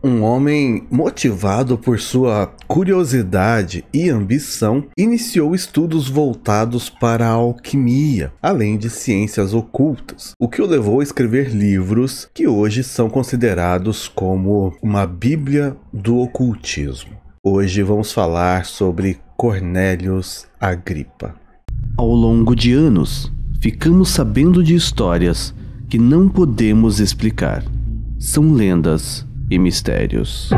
Um homem motivado por sua curiosidade e ambição, iniciou estudos voltados para a alquimia, além de ciências ocultas, o que o levou a escrever livros que hoje são considerados como uma bíblia do ocultismo. Hoje vamos falar sobre Cornélius Agripa. Ao longo de anos, ficamos sabendo de histórias que não podemos explicar. São lendas e mistérios.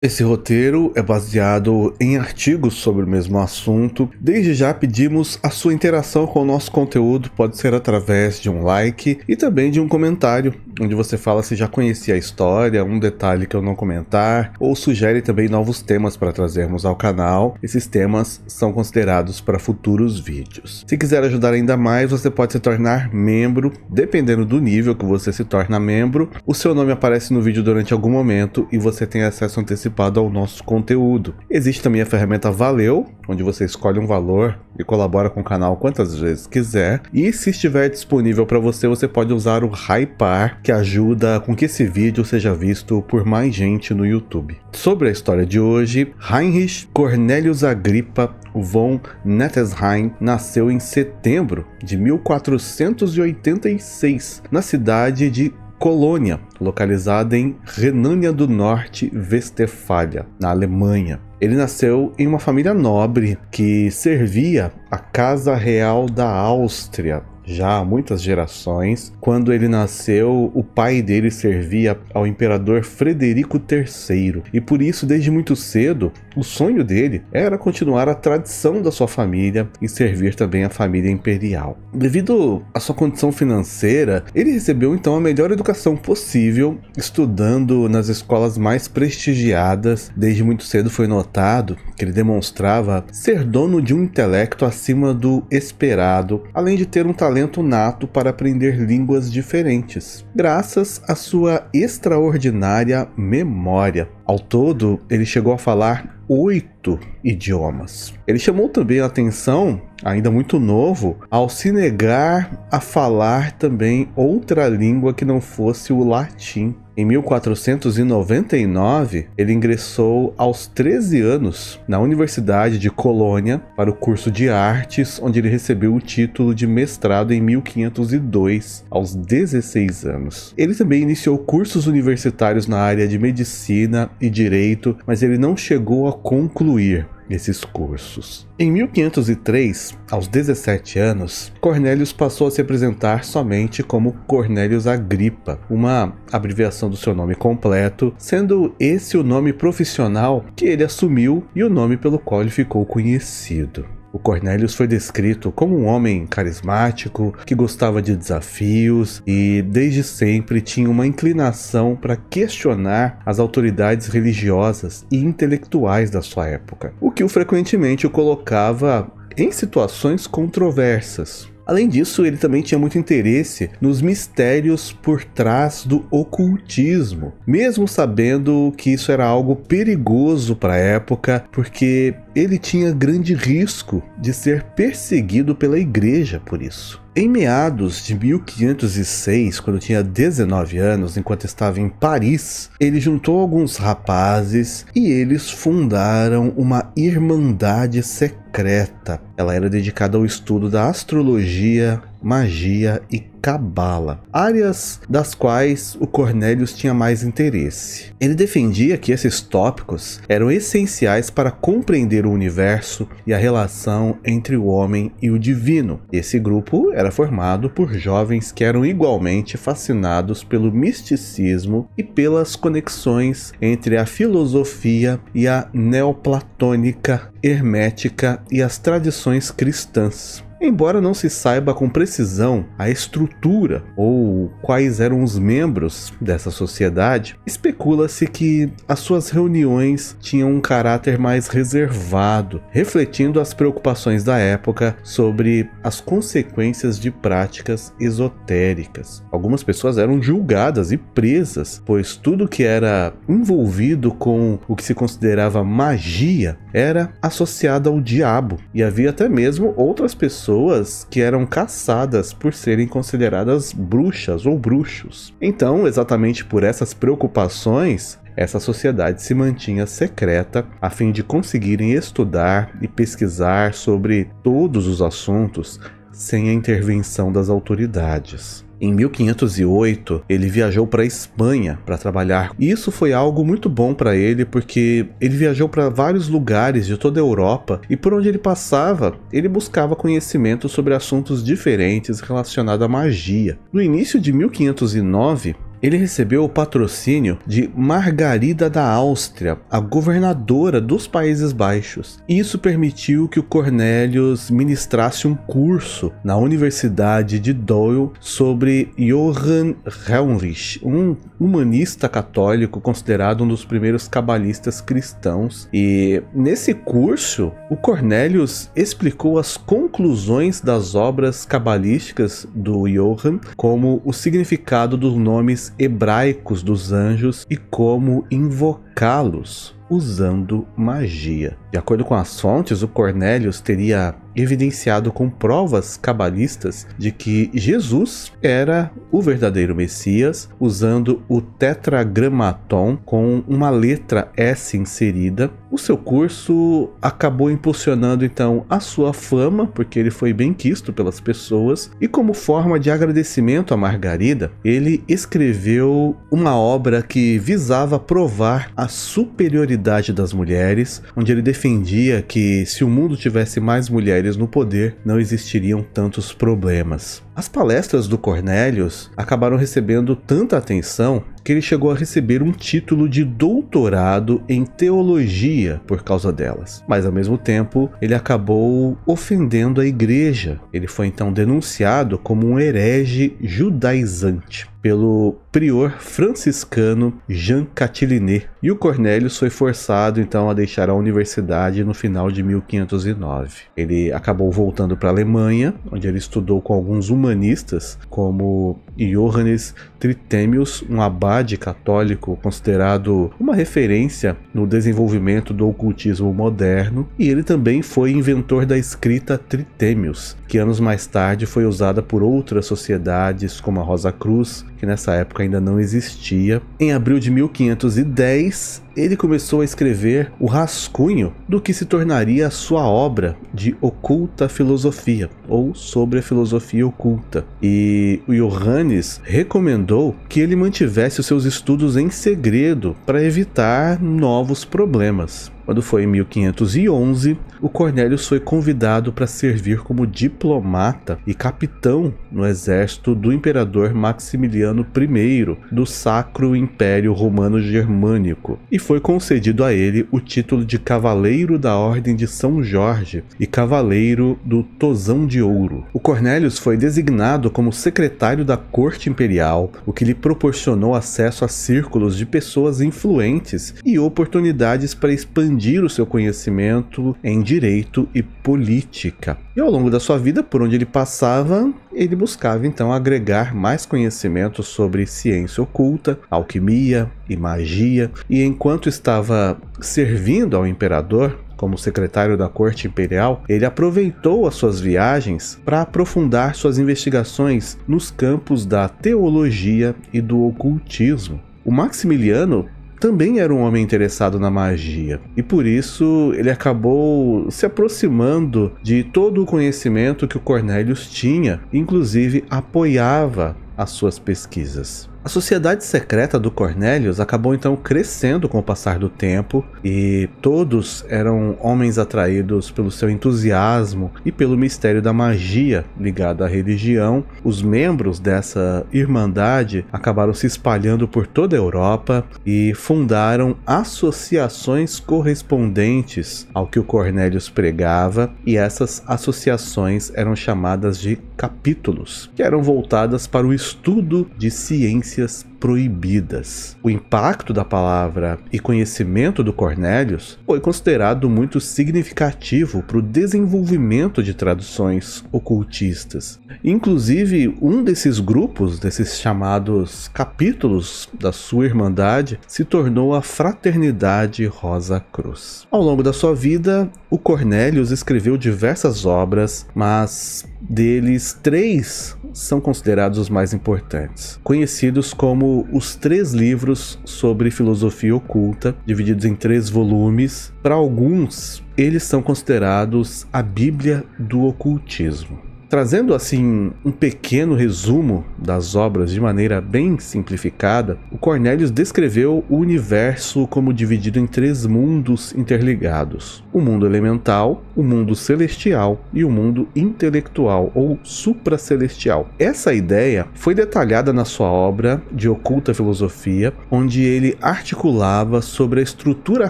Esse roteiro é baseado em artigos sobre o mesmo assunto. Desde já pedimos a sua interação com o nosso conteúdo, pode ser através de um like e também de um comentário, onde você fala se já conhecia a história, um detalhe que eu não comentar, ou sugere também novos temas para trazermos ao canal. Esses temas são considerados para futuros vídeos. Se quiser ajudar ainda mais, você pode se tornar membro. Dependendo do nível que você se torna membro, o seu nome aparece no vídeo durante algum momento e você tem acesso antecipado ao nosso conteúdo. Existe também a ferramenta Valeu, onde você escolhe um valor e colabora com o canal quantas vezes quiser. E se estiver disponível para você, você pode usar o Hypar, que ajuda com que esse vídeo seja visto por mais gente no YouTube. Sobre a história de hoje, Heinrich Cornelius Agrippa von Nettesheim nasceu em setembro de 1486, na cidade de Colônia, localizada em Renânia do Norte-Westfália, na Alemanha. Ele nasceu em uma família nobre que servia a Casa Real da Áustria já há muitas gerações. Quando ele nasceu, o pai dele servia ao imperador Frederico III, e por isso, desde muito cedo, o sonho dele era continuar a tradição da sua família e servir também a família imperial. Devido à sua condição financeira, ele recebeu então a melhor educação possível, estudando nas escolas mais prestigiadas. Desde muito cedo foi notado que ele demonstrava ser dono de um intelecto acima do esperado, além de ter um talento nato para aprender línguas diferentes, graças à sua extraordinária memória. Ao todo, ele chegou a falar 8 idiomas. Ele chamou também a atenção, ainda muito novo, ao se negar a falar também outra língua que não fosse o latim. Em 1499, ele ingressou aos 13 anos na Universidade de Colônia para o curso de artes, onde ele recebeu o título de mestrado em 1502, aos 16 anos. Ele também iniciou cursos universitários na área de medicina e direito, mas ele não chegou a concluir esses cursos. Em 1503, aos 17 anos, Cornélius passou a se apresentar somente como Cornélius Agrippa, uma abreviação do seu nome completo, sendo esse o nome profissional que ele assumiu e o nome pelo qual ele ficou conhecido. O Cornélius foi descrito como um homem carismático, que gostava de desafios e desde sempre tinha uma inclinação para questionar as autoridades religiosas e intelectuais da sua época, o que frequentemente o colocava em situações controversas. Além disso, ele também tinha muito interesse nos mistérios por trás do ocultismo, mesmo sabendo que isso era algo perigoso para a época, porque ele tinha grande risco de ser perseguido pela igreja por isso. Em meados de 1506, quando tinha 19 anos, enquanto estava em Paris, ele juntou alguns rapazes e eles fundaram uma irmandade secreta. Ela era dedicada ao estudo da astrologia, magia e cabala, áreas das quais o Cornélius tinha mais interesse. Ele defendia que esses tópicos eram essenciais para compreender o universo e a relação entre o homem e o divino. Esse grupo era formado por jovens que eram igualmente fascinados pelo misticismo e pelas conexões entre a filosofia e a neoplatônica, hermética e as tradições cristãs. Embora não se saiba com precisão a estrutura ou quais eram os membros dessa sociedade, especula-se que as suas reuniões tinham um caráter mais reservado, refletindo as preocupações da época sobre as consequências de práticas esotéricas. Algumas pessoas eram julgadas e presas, pois tudo que era envolvido com o que se considerava magia era associado ao diabo, e havia até mesmo outras pessoas que eram caçadas por serem consideradas bruxas ou bruxos. Então, exatamente por essas preocupações, essa sociedade se mantinha secreta a fim de conseguirem estudar e pesquisar sobre todos os assuntos sem a intervenção das autoridades. Em 1508, ele viajou para a Espanha para trabalhar. E isso foi algo muito bom para ele, porque ele viajou para vários lugares de toda a Europa e por onde ele passava, ele buscava conhecimento sobre assuntos diferentes relacionados à magia. No início de 1509, ele recebeu o patrocínio de Margarida da Áustria, a governadora dos Países Baixos. Isso permitiu que o Cornelius ministrasse um curso na Universidade de Douai sobre Johann Heinrich, um humanista católico considerado um dos primeiros cabalistas cristãos. E nesse curso, o Cornelius explicou as conclusões das obras cabalísticas do Johann, como o significado dos nomes hebraicos dos anjos e como invocá-los usando magia. De acordo com as fontes, o Cornelius teria evidenciado com provas cabalistas de que Jesus era o verdadeiro Messias, usando o tetragramaton com uma letra S inserida. O seu curso acabou impulsionando então a sua fama, porque ele foi bem quisto pelas pessoas, e como forma de agradecimento a Margarida, ele escreveu uma obra que visava provar a superioridade das mulheres, onde ele defendia que se o mundo tivesse mais mulheres no poder, não existiriam tantos problemas. As palestras do Cornelius acabaram recebendo tanta atenção que ele chegou a receber um título de doutorado em teologia por causa delas. Mas ao mesmo tempo, ele acabou ofendendo a igreja. Ele foi então denunciado como um herege judaizante pelo prior franciscano Jean Catilinet, e o Cornelius foi forçado então a deixar a universidade no final de 1509. Ele acabou voltando para a Alemanha, onde ele estudou com alguns humanistas como Johannes Trithemius, um abade católico considerado uma referência no desenvolvimento do ocultismo moderno, e ele também foi inventor da escrita Trithemius, que anos mais tarde foi usada por outras sociedades como a Rosa Cruz, que nessa época ainda não existia. Em abril de 1510, ele começou a escrever o rascunho do que se tornaria a sua obra de oculta filosofia, ou sobre a filosofia oculta. E o Johannes recomendou que ele mantivesse os seus estudos em segredo para evitar novos problemas. Quando foi em 1511, o Cornelius foi convidado para servir como diplomata e capitão no exército do imperador Maximiliano I do Sacro Império Romano Germânico, e foi concedido a ele o título de Cavaleiro da Ordem de São Jorge e Cavaleiro do Tozão de Ouro. O Cornelius foi designado como secretário da Corte Imperial, o que lhe proporcionou acesso a círculos de pessoas influentes e oportunidades para expandir o seu conhecimento em direito e política. E ao longo da sua vida, por onde ele passava, ele buscava então agregar mais conhecimento sobre ciência oculta, alquimia e magia, e enquanto estava servindo ao imperador como secretário da Corte Imperial, ele aproveitou as suas viagens para aprofundar suas investigações nos campos da teologia e do ocultismo. O Maximiliano também era um homem interessado na magia, e por isso ele acabou se aproximando de todo o conhecimento que o Cornelius tinha, inclusive apoiava as suas pesquisas. A A sociedade secreta do Cornélios acabou então crescendo com o passar do tempo, e todos eram homens atraídos pelo seu entusiasmo e pelo mistério da magia ligada à religião. Os membros dessa irmandade acabaram se espalhando por toda a Europa e fundaram associações correspondentes ao que o Cornélios pregava, e essas associações eram chamadas de capítulos, que eram voltadas para o estudo de ciências proibidas. O impacto da palavra e conhecimento do Cornélios foi considerado muito significativo para o desenvolvimento de traduções ocultistas. Inclusive, um desses grupos, desses chamados capítulos da sua irmandade, se tornou a Fraternidade Rosa Cruz. Ao longo da sua vida, o Cornélios escreveu diversas obras, mas deles 3 são considerados os mais importantes, conhecidos como os 3 livros sobre filosofia oculta, divididos em 3 volumes. Para alguns, eles são considerados a Bíblia do ocultismo. Trazendo assim um pequeno resumo das obras de maneira bem simplificada, o Cornélios descreveu o universo como dividido em 3 mundos interligados: o mundo elemental, o mundo celestial e o mundo intelectual ou supracelestial. Essa ideia foi detalhada na sua obra de Oculta Filosofia, onde ele articulava sobre a estrutura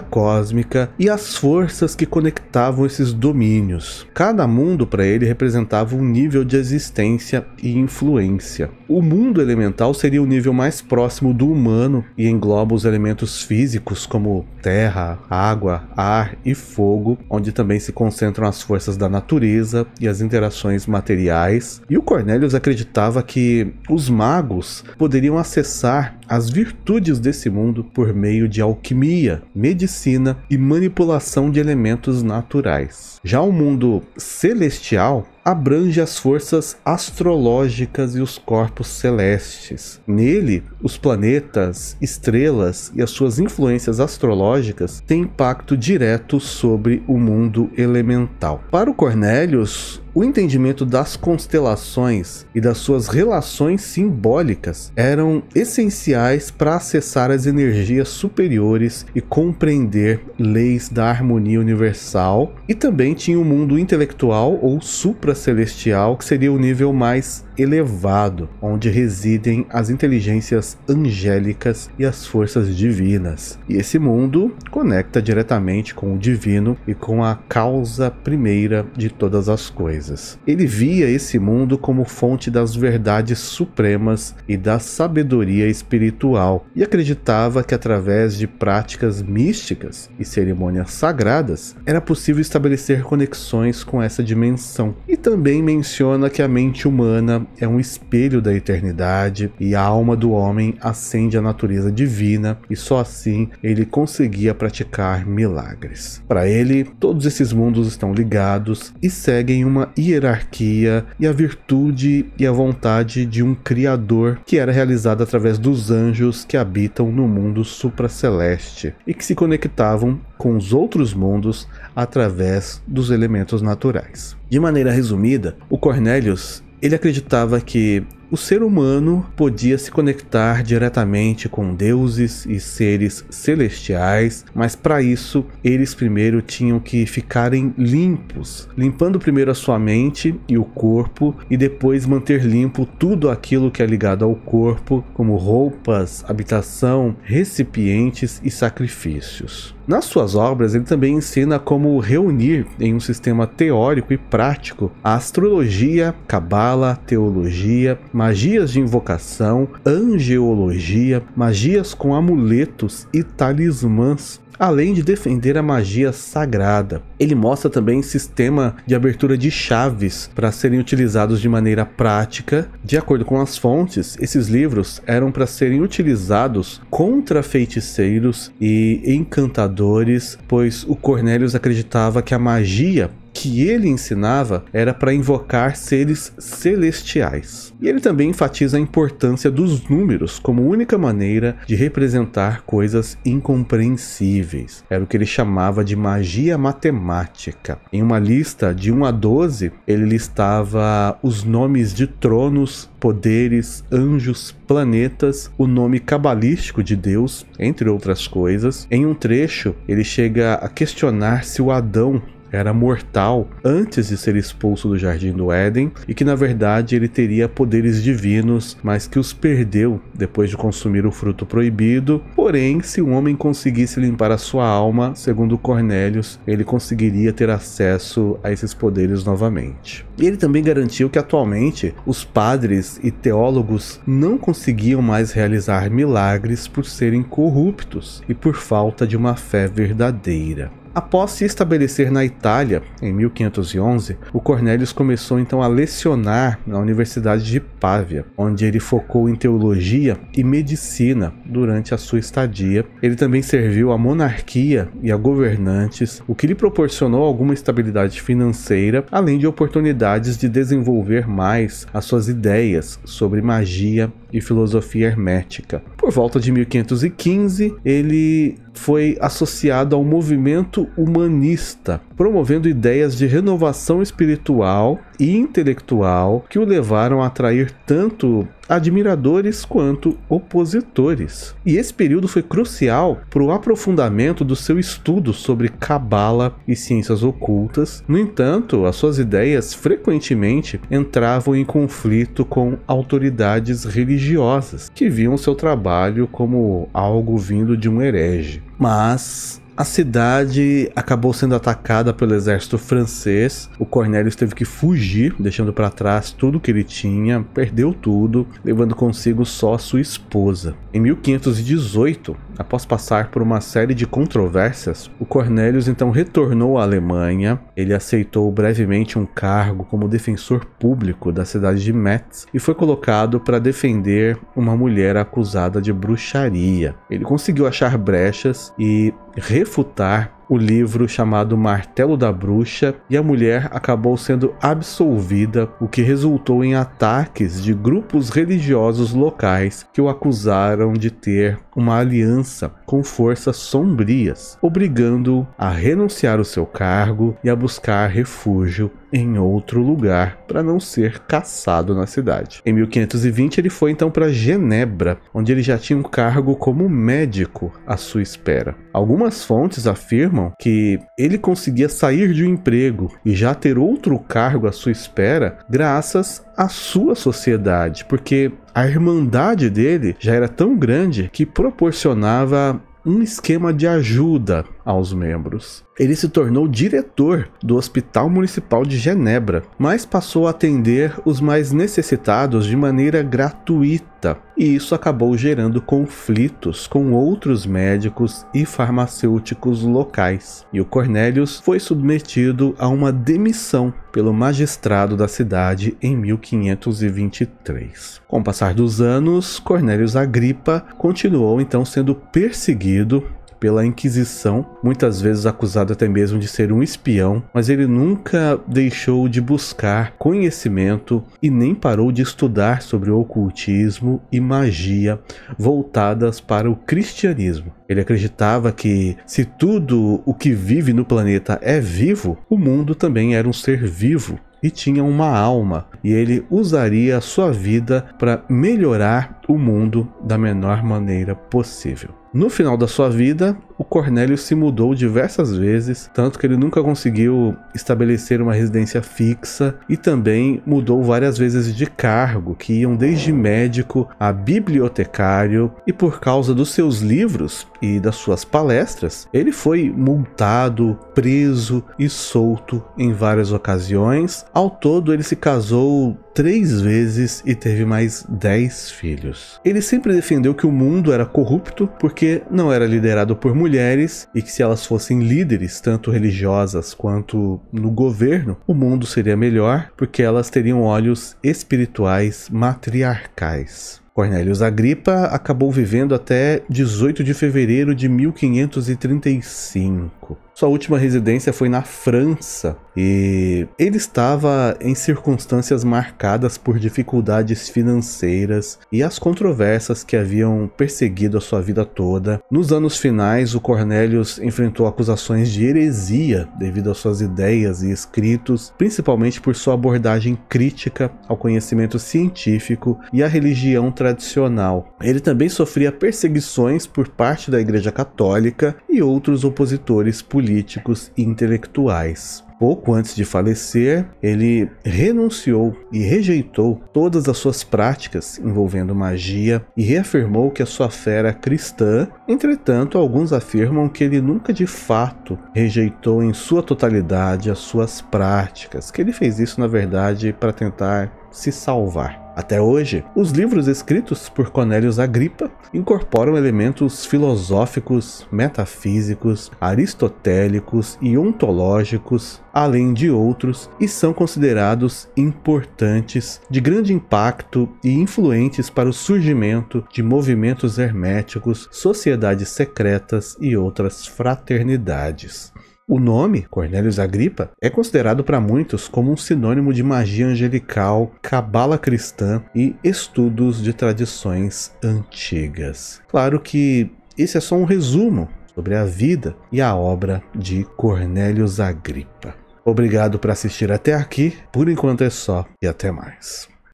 cósmica e as forças que conectavam esses domínios. Cada mundo para ele representava um nível de existência e influência. O mundo elemental seria o nível mais próximo do humano e engloba os elementos físicos como terra, água, ar e fogo, onde também se concentram as forças da natureza e as interações materiais. E o Cornélios acreditava que os magos poderiam acessar as virtudes desse mundo por meio de alquimia, medicina e manipulação de elementos naturais. Já o mundo celestial abrange as forças astrológicas e os corpos celestes. Nele, os planetas, estrelas e as suas influências astrológicas têm impacto direto sobre o mundo elemental. Para o Cornélios, o entendimento das constelações e das suas relações simbólicas eram essenciais para acessar as energias superiores e compreender leis da harmonia universal. E também tinha o mundo intelectual ou supracelestial, que seria o nível mais elevado, onde residem as inteligências angélicas e as forças divinas. E esse mundo conecta diretamente com o divino e com a causa primeira de todas as coisas. Ele via esse mundo como fonte das verdades supremas e da sabedoria espiritual, e acreditava que através de práticas místicas e cerimônias sagradas era possível estabelecer conexões com essa dimensão. E também menciona que a mente humana é um espelho da eternidade e a alma do homem ascende à natureza divina, e só assim ele conseguia praticar milagres. Para ele, todos esses mundos estão ligados e seguem uma hierarquia e a virtude e a vontade de um Criador, que era realizada através dos anjos que habitam no mundo supraceleste e que se conectavam com os outros mundos através dos elementos naturais. De maneira resumida, o Cornélios ele acreditava que o ser humano podia se conectar diretamente com deuses e seres celestiais, mas para isso eles primeiro tinham que ficarem limpos, limpando primeiro a sua mente e o corpo, e depois manter limpo tudo aquilo que é ligado ao corpo, como roupas, habitação, recipientes e sacrifícios. Nas suas obras, ele também ensina como reunir em um sistema teórico e prático a astrologia, cabala, teologia, magias de invocação, angeologia, magias com amuletos e talismãs, além de defender a magia sagrada. Ele mostra também sistema de abertura de chaves para serem utilizados de maneira prática. De acordo com as fontes, esses livros eram para serem utilizados contra feiticeiros e encantadores, pois o Cornélios acreditava que a magia que ele ensinava era para invocar seres celestiais. E ele também enfatiza a importância dos números como única maneira de representar coisas incompreensíveis. Era o que ele chamava de magia matemática. Em uma lista de 1 a 12, ele listava os nomes de tronos, poderes, anjos, planetas, o nome cabalístico de Deus, entre outras coisas. Em um trecho, ele chega a questionar se o Adão era mortal antes de ser expulso do Jardim do Éden e que na verdade ele teria poderes divinos, mas que os perdeu depois de consumir o fruto proibido. Porém, se um homem conseguisse limpar a sua alma, segundo Cornélios, ele conseguiria ter acesso a esses poderes novamente. E ele também garantiu que atualmente os padres e teólogos não conseguiam mais realizar milagres por serem corruptos e por falta de uma fé verdadeira. Após se estabelecer na Itália, em 1511, o Cornélios começou então a lecionar na Universidade de Pávia, onde ele focou em teologia e medicina durante a sua estadia. Ele também serviu à monarquia e a governantes, o que lhe proporcionou alguma estabilidade financeira, além de oportunidades de desenvolver mais as suas ideias sobre magia e filosofia hermética. Por volta de 1515, ele foi associado ao movimento humanista, promovendo ideias de renovação espiritual e intelectual que o levaram a atrair tanto admiradores quanto opositores. E esse período foi crucial para o aprofundamento do seu estudo sobre cabala e ciências ocultas. No entanto, as suas ideias frequentemente entravam em conflito com autoridades religiosas, que viam seu trabalho como algo vindo de um herege. Mas a cidade acabou sendo atacada pelo exército francês. O Cornélios teve que fugir, deixando para trás tudo que ele tinha, perdeu tudo, levando consigo só sua esposa. Em 1518, após passar por uma série de controvérsias, o Cornélios então retornou à Alemanha. Ele aceitou brevemente um cargo como defensor público da cidade de Metz e foi colocado para defender uma mulher acusada de bruxaria. Ele conseguiu achar brechas e refutar o livro chamado Martelo da Bruxa, e a mulher acabou sendo absolvida, o que resultou em ataques de grupos religiosos locais que o acusaram de ter uma aliança com forças sombrias, obrigando-o a renunciar ao seu cargo e a buscar refúgio em outro lugar para não ser caçado na cidade. Em 1520 ele foi então para Genebra, onde ele já tinha um cargo como médico à sua espera. Algumas fontes afirmam que ele conseguia sair de um emprego e já ter outro cargo à sua espera graças à sua sociedade, porque a irmandade dele já era tão grande que proporcionava um esquema de ajuda aos membros. Ele se tornou diretor do Hospital Municipal de Genebra, mas passou a atender os mais necessitados de maneira gratuita, e isso acabou gerando conflitos com outros médicos e farmacêuticos locais. E o Cornélios foi submetido a uma demissão pelo magistrado da cidade em 1523. Com o passar dos anos, Cornélios Agripa continuou então sendo perseguido pela Inquisição, muitas vezes acusado até mesmo de ser um espião, mas ele nunca deixou de buscar conhecimento e nem parou de estudar sobre o ocultismo e magia voltadas para o cristianismo. Ele acreditava que se tudo o que vive no planeta é vivo, o mundo também era um ser vivo e tinha uma alma, e ele usaria a sua vida para melhorar o mundo da menor maneira possível. No final da sua vida, o Cornélios se mudou diversas vezes, tanto que ele nunca conseguiu estabelecer uma residência fixa, e também mudou várias vezes de cargo, que iam desde médico a bibliotecário, e por causa dos seus livros e das suas palestras, ele foi multado, preso e solto em várias ocasiões. Ao todo, ele se casou 3 vezes e teve mais 10 filhos. Ele sempre defendeu que o mundo era corrupto porque não era liderado por mulheres, e que se elas fossem líderes, tanto religiosas quanto no governo, o mundo seria melhor porque elas teriam olhos espirituais matriarcais. Cornélios Agripa acabou vivendo até 18 de fevereiro de 1535. Sua última residência foi na França e ele estava em circunstâncias marcadas por dificuldades financeiras e as controvérsias que haviam perseguido a sua vida toda. Nos anos finais, o Cornélios enfrentou acusações de heresia devido às suas ideias e escritos, principalmente por sua abordagem crítica ao conhecimento científico e à religião tradicional. Ele também sofria perseguições por parte da Igreja Católica e outros opositores políticos e intelectuais. Pouco antes de falecer, ele renunciou e rejeitou todas as suas práticas envolvendo magia e reafirmou que a sua fé era cristã. Entretanto, alguns afirmam que ele nunca de fato rejeitou em sua totalidade as suas práticas, que ele fez isso, na verdade, para tentar se salvar. Até hoje, os livros escritos por Cornélios Agripa incorporam elementos filosóficos, metafísicos, aristotélicos e ontológicos, além de outros, e são considerados importantes, de grande impacto e influentes para o surgimento de movimentos herméticos, sociedades secretas e outras fraternidades. O nome, Cornélios Agripa, é considerado para muitos como um sinônimo de magia angelical, cabala cristã e estudos de tradições antigas. Claro que esse é só um resumo sobre a vida e a obra de Cornélios Agripa. Obrigado por assistir até aqui, por enquanto é só e até mais.